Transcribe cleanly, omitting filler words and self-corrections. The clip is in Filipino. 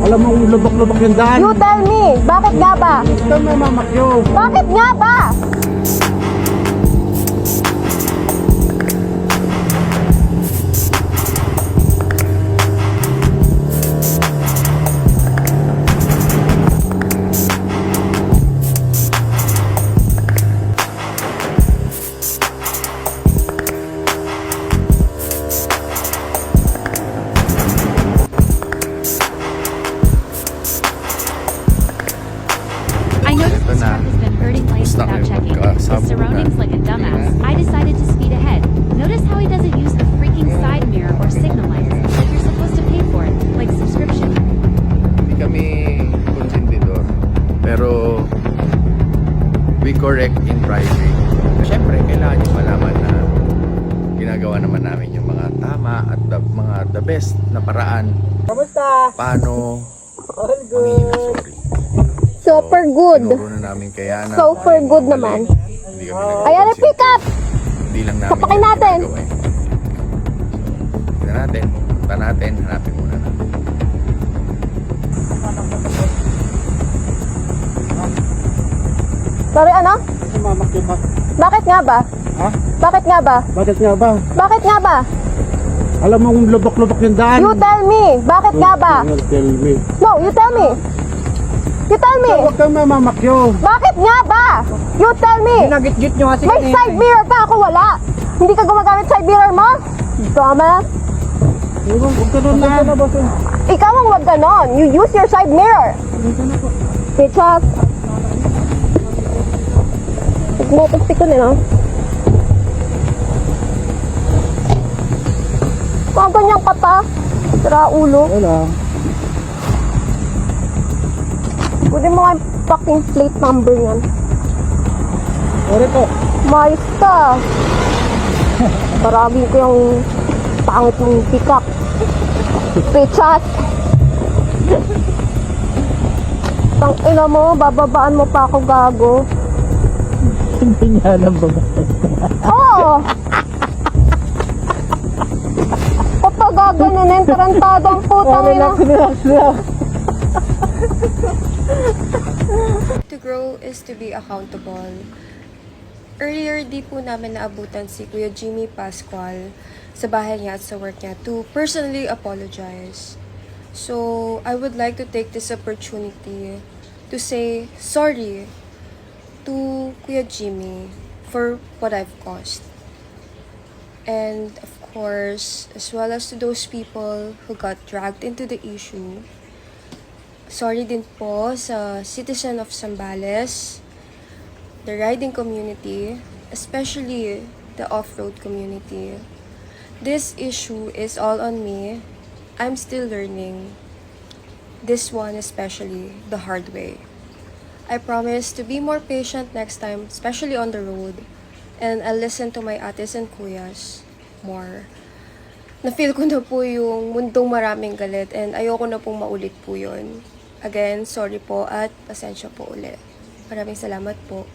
Alam mo, lubak-lubak yung daan. You tell me, bakit nga ba? Ito may mamakyo. Bakit nga ba? I noticed Ito this na. truck has been hurting lanes Stuck without yung checking the pagkasabog surroundings na. like a dumbass. I decided to speed ahead. Notice how he doesn't use the freaking side mirror or signal lights like you're supposed to pay for it, like subscription. Hindi kami konsentidor. Pero we correct in private. Siyempre, kailangan nyo malaman na ginagawa naman namin yung mga tama at the best na paraan Kamusta? paano All manghingi ng sorry. Super good. Tinuro na namin kaya na Super good naman. Hindi kami Ayan, nagkonsente. pick up! Hindi lang namin Sapakin yan natin. ginagawa eh. Tignan natin. Punta natin. Hanapin muna natin. Sorry, ano? Kasi mamakyo ka. Bakit nga ba? Ha? Bakit nga ba? Bakit nga ba? Bakit nga ba? Alam mo, lubak-lubak yung daan. You tell me, bakit nga ba? You tell me. No, you tell me. You tell me. Huwag kang mamamakyo. Bakit nga ba? You tell me. Nagit-git nyo kasi May side mirror ka, ako wala. Hindi ka gumagamit side mirror mo? Dumbass. Huwag ka doon na. Ikaw ang wag ganon. You use your side mirror. Bitches. Motostick ko nila. Mga ganyan ka pa. Sira ulo. Wala. Pwede mo nga yung fucking plate number yan. Sorry po. Mais ka. Paragin ko yung pangit mong pick-up. Bitches. Tang ina mo, bababaan mo pa ako gago. Hindi niya alam ba? Oo! Kapag gaganunin, tarantado ang putang ina. Relax. To grow is to be accountable. Earlier, di po namin naabutan si Kuya Jimmy Pascual sa bahay niya at sa work niya to personally apologize. So, I would like to take this opportunity to say sorry to Kuya Jimmy for what I've caused. And of course, as well as to those people who got dragged into the issue, sorry din po sa citizen of Zambales, the riding community, especially the off-road community. This issue is all on me. I'm still learning. This one especially the hard way. I promise to be more patient next time, especially on the road. And I'll listen to my ates and kuyas more. Na-feel ko na po yung mundong maraming galit and ayoko na pong maulit po yun. Again, sorry po at pasensya po ulit. Maraming salamat po.